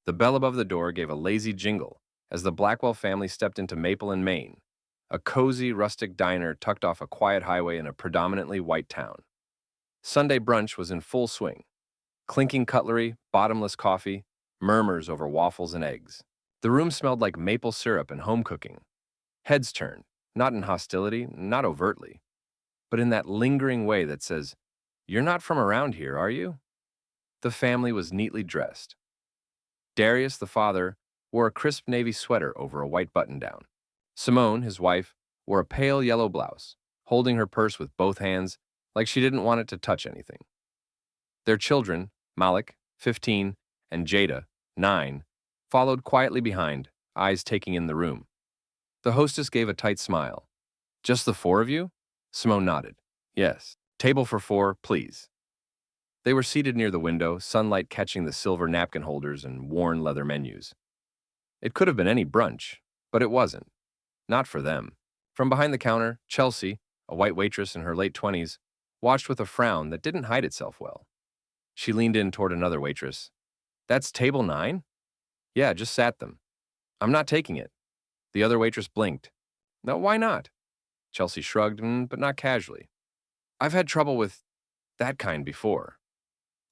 The bell above the door gave a lazy jingle as the Blackwell family stepped into Maple and Maine, a cozy, rustic diner tucked off a quiet highway in a predominantly white town. Sunday brunch was in full swing. Clinking cutlery, bottomless coffee, murmurs over waffles and eggs. The room smelled like maple syrup and home cooking. Heads turned, not in hostility, not overtly, but in that lingering way that says, "You're not from around here, are you?" The family was neatly dressed. Darius, the father, wore a crisp navy sweater over a white button-down. Simone, his wife, wore a pale yellow blouse, holding her purse with both hands like she didn't want it to touch anything. Their children, Malik, 15, and Jada, 9, followed quietly behind, eyes taking in the room. The hostess gave a tight smile. "Just the four of you?" Simone nodded. "Yes. Table for four, please." They were seated near the window, sunlight catching the silver napkin holders and worn leather menus. It could have been any brunch, but it wasn't. Not for them. From behind the counter, Chelsea, a white waitress in her late 20s, watched with a frown that didn't hide itself well. She leaned in toward another waitress. "That's table 9? Yeah, just sat them. I'm not taking it." The other waitress blinked. "No, why not?" Chelsea shrugged, but not casually. "I've had trouble with that kind before."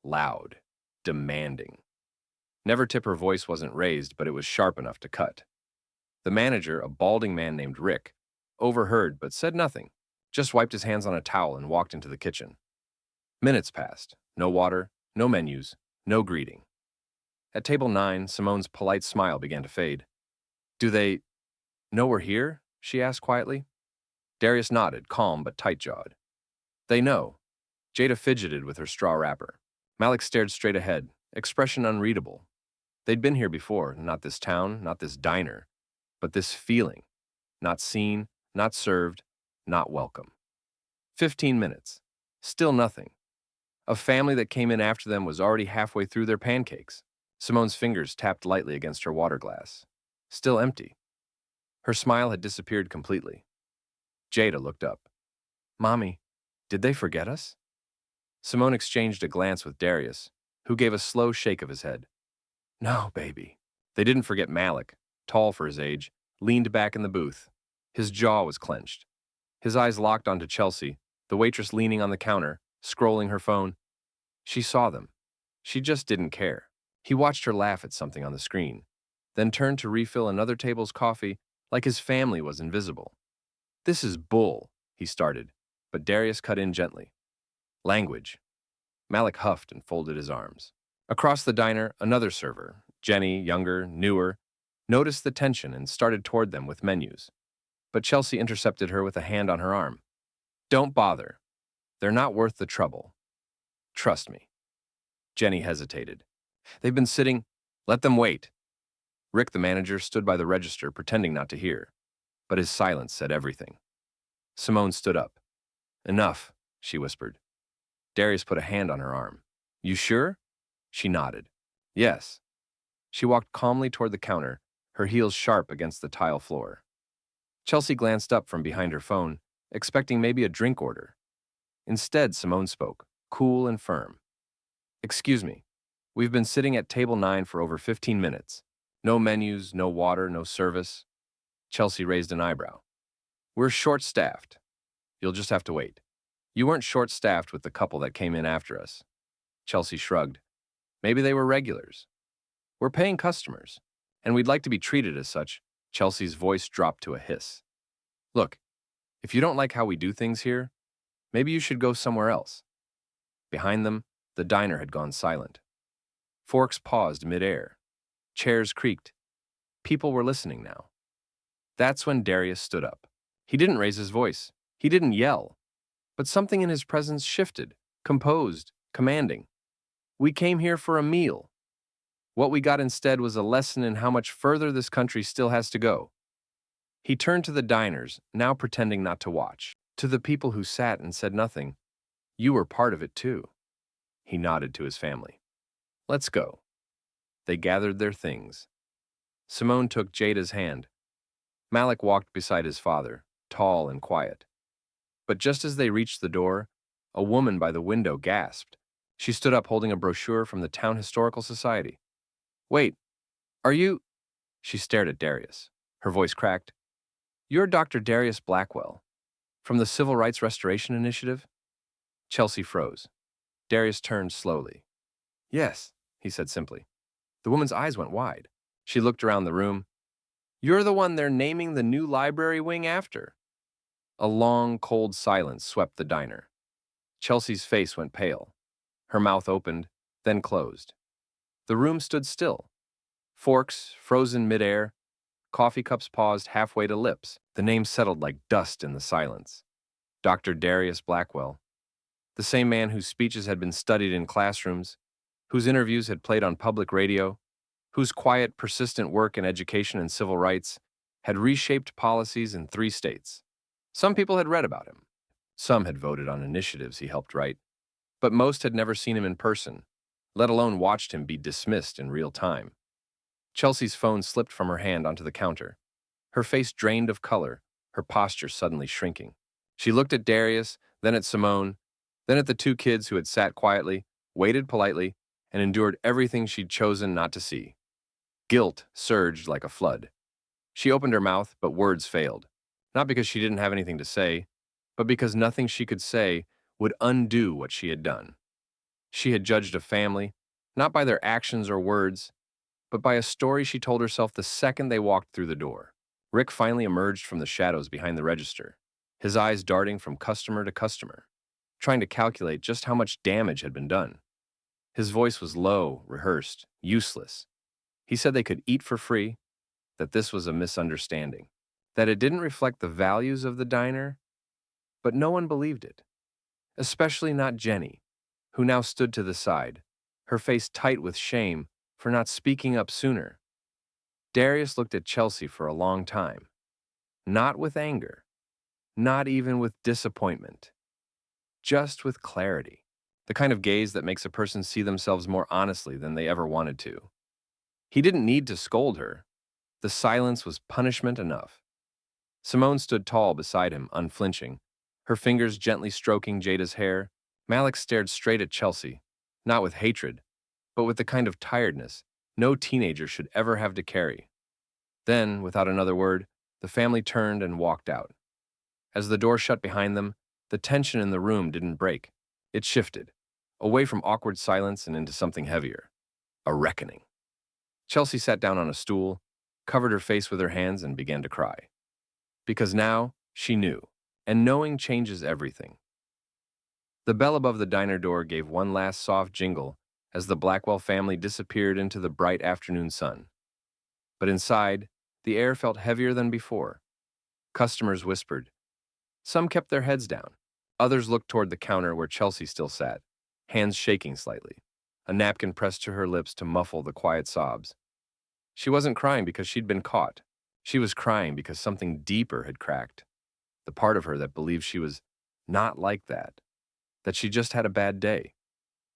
Loud. Demanding. Never Tip her voice wasn't raised, but it was sharp enough to cut. The manager, a balding man named Rick, overheard but said nothing, just wiped his hands on a towel and walked into the kitchen. Minutes passed. No water, no menus, no greeting. At table 9, Simone's polite smile began to fade. "Do they know we're here?" she asked quietly. Darius nodded, calm but tight-jawed. "They know." Jada fidgeted with her straw wrapper. Malik stared straight ahead, expression unreadable. They'd been here before, not this town, not this diner, but this feeling. Not seen, not served, not welcome. 15 minutes. Still nothing. A family that came in after them was already halfway through their pancakes. Simone's fingers tapped lightly against her water glass. Still empty. Her smile had disappeared completely. Jada looked up. "Mommy, did they forget us?" Simone exchanged a glance with Darius, who gave a slow shake of his head. "No, baby." They didn't forget Malik, tall for his age, leaned back in the booth. His jaw was clenched. His eyes locked onto Chelsea, the waitress leaning on the counter, scrolling her phone. She saw them. She just didn't care. He watched her laugh at something on the screen, then turned to refill another table's coffee like his family was invisible. "This is bull," he started, but Darius cut in gently. "Language." Malik huffed and folded his arms. Across the diner, another server, Jenny, younger, newer, noticed the tension and started toward them with menus. But Chelsea intercepted her with a hand on her arm. "Don't bother. They're not worth the trouble. Trust me." Jenny hesitated. "They've been sitting. Let them wait." Rick, the manager, stood by the register, pretending not to hear, but his silence said everything. Simone stood up. "Enough," she whispered. Darius put a hand on her arm. "You sure?" She nodded. "Yes." She walked calmly toward the counter, her heels sharp against the tile floor. Chelsea glanced up from behind her phone, expecting maybe a drink order. Instead, Simone spoke, cool and firm. "Excuse me. We've been sitting at table 9 for over 15 minutes. No menus, no water, no service." Chelsea raised an eyebrow. "We're short-staffed. You'll just have to wait." "You weren't short-staffed with the couple that came in after us." Chelsea shrugged. "Maybe they were regulars. We're paying customers, and we'd like to be treated as such." Chelsea's voice dropped to a hiss. "Look, if you don't like how we do things here, maybe you should go somewhere else." Behind them, the diner had gone silent. Forks paused mid-air. Chairs creaked. People were listening now. That's when Darius stood up. He didn't raise his voice. He didn't yell. But something in his presence shifted, composed, commanding. "We came here for a meal. What we got instead was a lesson in how much further this country still has to go." He turned to the diners, now pretending not to watch. To the people who sat and said nothing, "You were part of it too." He nodded to his family. "Let's go." They gathered their things. Simone took Jada's hand. Malik walked beside his father, tall and quiet. But just as they reached the door, a woman by the window gasped. She stood up holding a brochure from the Town Historical Society. "Wait, Are you? She stared at Darius. Her voice cracked. You're Dr. Darius Blackwell, from the Civil Rights Restoration Initiative? Chelsea froze. Darius turned slowly. Yes, he said simply. The woman's eyes went wide. She looked around the room. You're the one they're naming the new library wing after. A long, cold silence swept the diner. Chelsea's face went pale. Her mouth opened, then closed. The room stood still. Forks frozen midair, coffee cups paused halfway to lips. The name settled like dust in the silence. Dr. Darius Blackwell, the same man whose speeches had been studied in classrooms, whose interviews had played on public radio, whose quiet, persistent work in education and civil rights had reshaped policies in 3 states. Some people had read about him. Some had voted on initiatives he helped write, but most had never seen him in person, let alone watched him be dismissed in real time. Chelsea's phone slipped from her hand onto the counter. Her face drained of color, her posture suddenly shrinking. She looked at Darius, then at Simone, then at the 2 kids who had sat quietly, waited politely, and endured everything she'd chosen not to see. Guilt surged like a flood. She opened her mouth, but words failed. Not because she didn't have anything to say, but because nothing she could say would undo what she had done. She had judged a family, not by their actions or words, but by a story she told herself the second they walked through the door. Rick finally emerged from the shadows behind the register, his eyes darting from customer to customer, trying to calculate just how much damage had been done. His voice was low, rehearsed, useless. He said they could eat for free, that this was a misunderstanding, that it didn't reflect the values of the diner, but no one believed it, especially not Jenny, who now stood to the side, her face tight with shame for not speaking up sooner. Darius looked at Chelsea for a long time, not with anger, not even with disappointment, just with clarity, the kind of gaze that makes a person see themselves more honestly than they ever wanted to. He didn't need to scold her. The silence was punishment enough. Simone stood tall beside him, unflinching, her fingers gently stroking Jada's hair. Malik stared straight at Chelsea, not with hatred, but with the kind of tiredness no teenager should ever have to carry. Then, without another word, the family turned and walked out. As the door shut behind them, the tension in the room didn't break. It shifted, away from awkward silence and into something heavier. A reckoning. Chelsea sat down on a stool, covered her face with her hands, and began to cry. Because now, she knew, and knowing changes everything. The bell above the diner door gave one last soft jingle as the Blackwell family disappeared into the bright afternoon sun. But inside, the air felt heavier than before. Customers whispered. Some kept their heads down. Others looked toward the counter where Chelsea still sat, hands shaking slightly, a napkin pressed to her lips to muffle the quiet sobs. She wasn't crying because she'd been caught. She was crying because something deeper had cracked. The part of her that believed she was not like that she just had a bad day,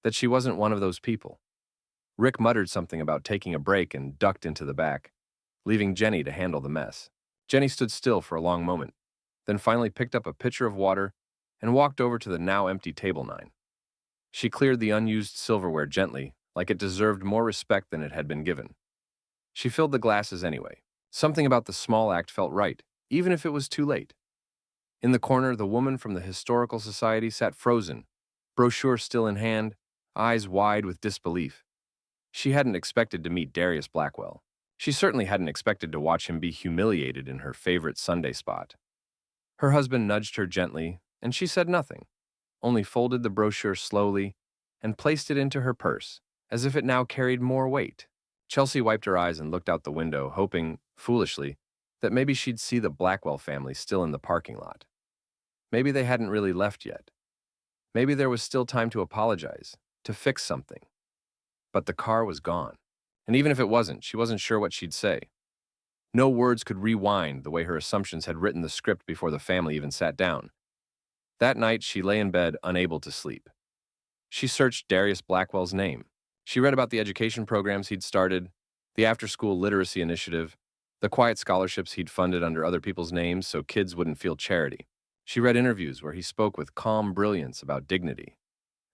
that she wasn't one of those people. Rick muttered something about taking a break and ducked into the back, leaving Jenny to handle the mess. Jenny stood still for a long moment, then finally picked up a pitcher of water and walked over to the now empty table 9. She cleared the unused silverware gently, like it deserved more respect than it had been given. She filled the glasses anyway. Something about the small act felt right, even if it was too late. In the corner, the woman from the Historical Society sat frozen, brochure still in hand, eyes wide with disbelief. She hadn't expected to meet Darius Blackwell. She certainly hadn't expected to watch him be humiliated in her favorite Sunday spot. Her husband nudged her gently, and she said nothing, only folded the brochure slowly and placed it into her purse, as if it now carried more weight. Chelsea wiped her eyes and looked out the window, hoping, foolishly, that maybe she'd see the Blackwell family still in the parking lot. Maybe they hadn't really left yet. Maybe there was still time to apologize, to fix something. But the car was gone. And even if it wasn't, she wasn't sure what she'd say. No words could rewind the way her assumptions had written the script before the family even sat down. That night, she lay in bed, unable to sleep. She searched Darius Blackwell's name. She read about the education programs he'd started, the after-school literacy initiative, the quiet scholarships he'd funded under other people's names so kids wouldn't feel charity. She read interviews where he spoke with calm brilliance about dignity,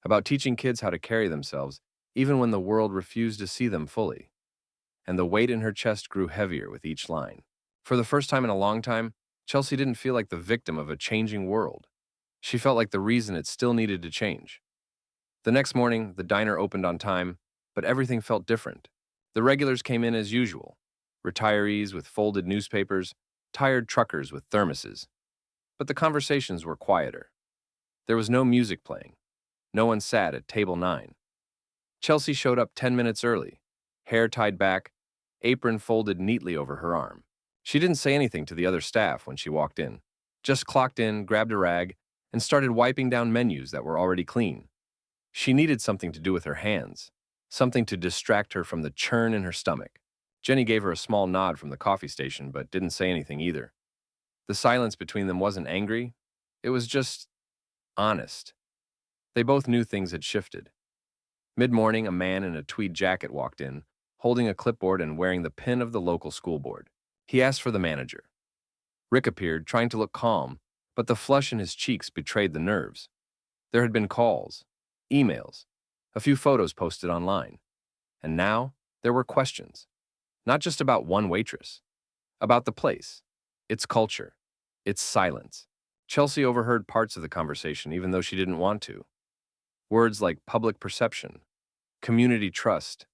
about teaching kids how to carry themselves even when the world refused to see them fully. and the weight in her chest grew heavier with each line. For the first time in a long time, Chelsea didn't feel like the victim of a changing world. She felt like the reason it still needed to change. The next morning, the diner opened on time, but everything felt different. The regulars came in as usual, retirees with folded newspapers, tired truckers with thermoses. But the conversations were quieter. There was no music playing. No one sat at table 9. Chelsea showed up 10 minutes early, hair tied back, apron folded neatly over her arm. She didn't say anything to the other staff when she walked in, just clocked in, grabbed a rag, and started wiping down menus that were already clean. She needed something to do with her hands, something to distract her from the churn in her stomach. Jenny gave her a small nod from the coffee station, but didn't say anything either. The silence between them wasn't angry. It was just honest. They both knew things had shifted. Mid-morning, a man in a tweed jacket walked in, holding a clipboard and wearing the pin of the local school board. He asked for the manager. Rick appeared, trying to look calm, but the flush in his cheeks betrayed the nerves. There had been calls, emails, a few photos posted online. And now, there were questions. Not just about one waitress. About the place, its culture, its silence. Chelsea overheard parts of the conversation even though she didn't want to. Words like public perception, community trust,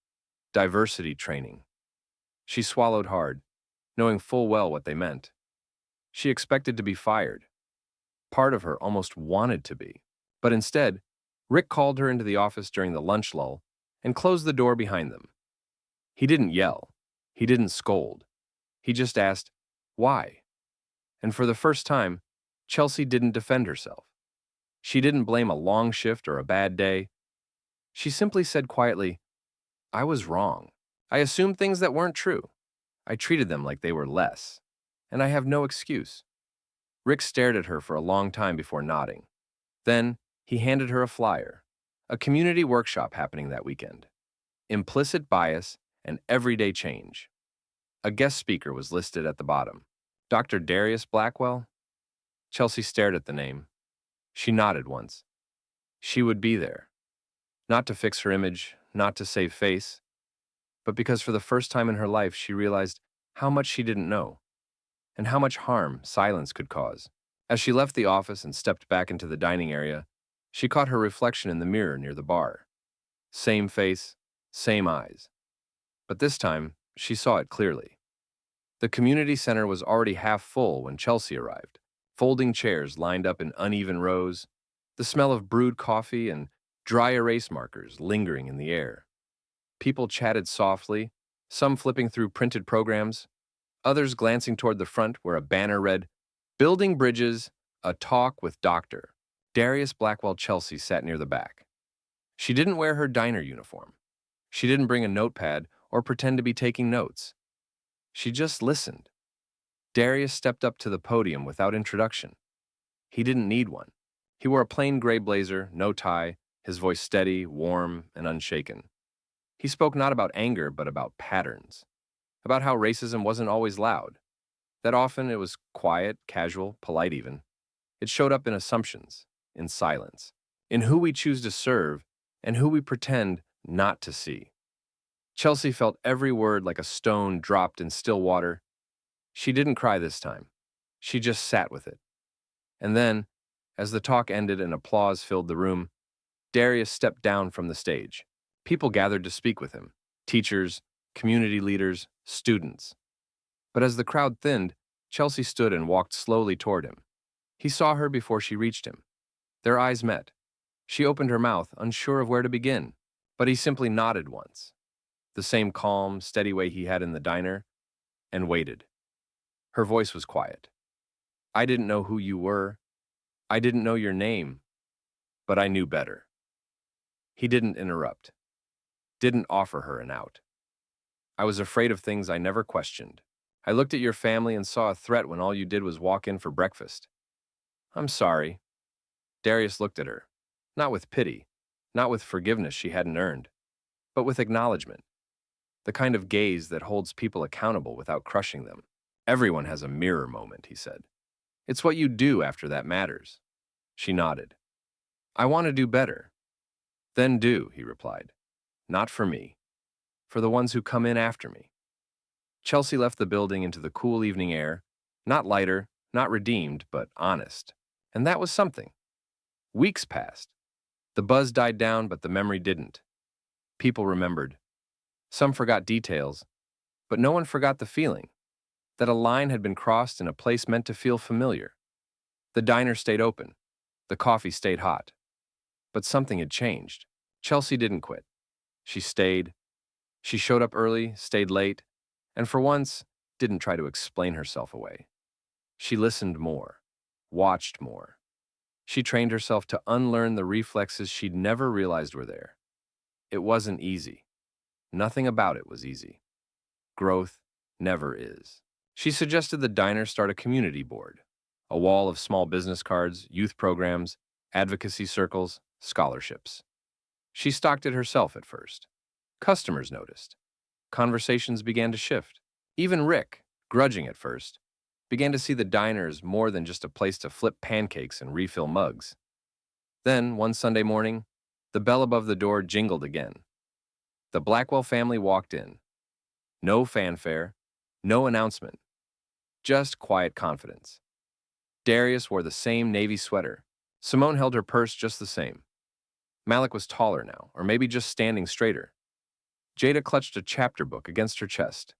diversity training. She swallowed hard, knowing full well what they meant. She expected to be fired. Part of her almost wanted to be. But instead, Rick called her into the office during the lunch lull and closed the door behind them. He didn't yell. He didn't scold. He just asked, why? And for the first time, Chelsea didn't defend herself. She didn't blame a long shift or a bad day. She simply said quietly, I was wrong. I assumed things that weren't true. I treated them like they were less. And I have no excuse. Rick stared at her for a long time before nodding. Then, he handed her a flyer, a community workshop happening that weekend. Implicit bias and everyday change. A guest speaker was listed at the bottom. Dr. Darius Blackwell? Chelsea stared at the name. She nodded once. She would be there. Not to fix her image, not to save face, but because for the first time in her life she realized how much she didn't know, and how much harm silence could cause. As she left the office and stepped back into the dining area, she caught her reflection in the mirror near the bar. Same face, same eyes. But this time, she saw it clearly. The community center was already half full when Chelsea arrived. Folding chairs lined up in uneven rows, the smell of brewed coffee and dry erase markers lingering in the air. People chatted softly, some flipping through printed programs, others glancing toward the front where a banner read, Building Bridges, a Talk with Dr. Darius Blackwell. Chelsea sat near the back. She didn't wear her diner uniform. She didn't bring a notepad or pretend to be taking notes. She just listened. Darius stepped up to the podium without introduction. He didn't need one. He wore a plain gray blazer, no tie, his voice steady, warm, and unshaken. He spoke not about anger, but about patterns. About how racism wasn't always loud. That often it was quiet, casual, polite even. It showed up in assumptions, in silence, in who we choose to serve and who we pretend not to see. Chelsea felt every word like a stone dropped in still water. She didn't cry this time. She just sat with it. And then, as the talk ended and applause filled the room, Darius stepped down from the stage. People gathered to speak with him. Teachers, community leaders, students. But as the crowd thinned, Chelsea stood and walked slowly toward him. He saw her before she reached him. Their eyes met. She opened her mouth, unsure of where to begin, but he simply nodded once, the same calm, steady way he had in the diner, and waited. Her voice was quiet. I didn't know who you were. I didn't know your name, but I knew better. He didn't interrupt, didn't offer her an out. I was afraid of things I never questioned. I looked at your family and saw a threat when all you did was walk in for breakfast. I'm sorry. Darius looked at her, not with pity, not with forgiveness she hadn't earned, but with acknowledgement, the kind of gaze that holds people accountable without crushing them. Everyone has a mirror moment, he said. It's what you do after that matters. She nodded. I want to do better. Then do, he replied. Not for me. For the ones who come in after me. Chelsea left the building into the cool evening air, not lighter, not redeemed, but honest. And that was something. Weeks passed. The buzz died down, but the memory didn't. People remembered. Some forgot details, but no one forgot the feeling that a line had been crossed in a place meant to feel familiar. The diner stayed open. The coffee stayed hot. But something had changed. Chelsea didn't quit. She stayed. She showed up early, stayed late, and for once, didn't try to explain herself away. She listened more, watched more. She trained herself to unlearn the reflexes she'd never realized were there. It wasn't easy. Nothing about it was easy. Growth never is. She suggested the diner start a community board, a wall of small business cards, youth programs, advocacy circles, scholarships. She stocked it herself at first. Customers noticed. Conversations began to shift. Even Rick, grudging at first, began to see the diner as more than just a place to flip pancakes and refill mugs. Then, one Sunday morning, the bell above the door jingled again. The Blackwell family walked in. No fanfare, no announcement, just quiet confidence. Darius wore the same navy sweater. Simone held her purse just the same. Malik was taller now, or maybe just standing straighter. Jada clutched a chapter book against her chest.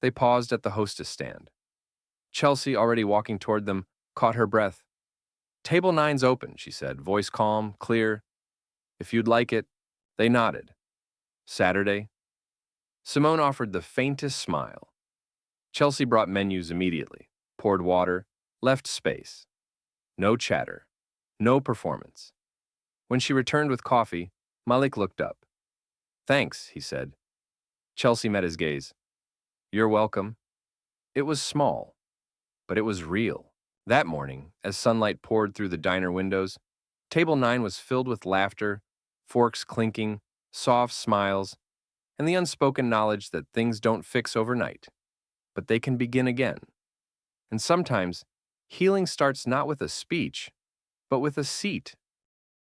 They paused at the hostess stand. Chelsea, already walking toward them, caught her breath. "Table 9's open," she said, voice calm, clear. "If you'd like it." They nodded. "Saturday?" Simone offered the faintest smile. Chelsea brought menus immediately, poured water, left space. No chatter. No performance. When she returned with coffee, Malik looked up. "Thanks," he said. Chelsea met his gaze. "You're welcome." It was small, but it was real. That morning, as sunlight poured through the diner windows, Table 9 was filled with laughter, forks clinking, soft smiles, and the unspoken knowledge that things don't fix overnight, but they can begin again. And sometimes, healing starts not with a speech, but with a seat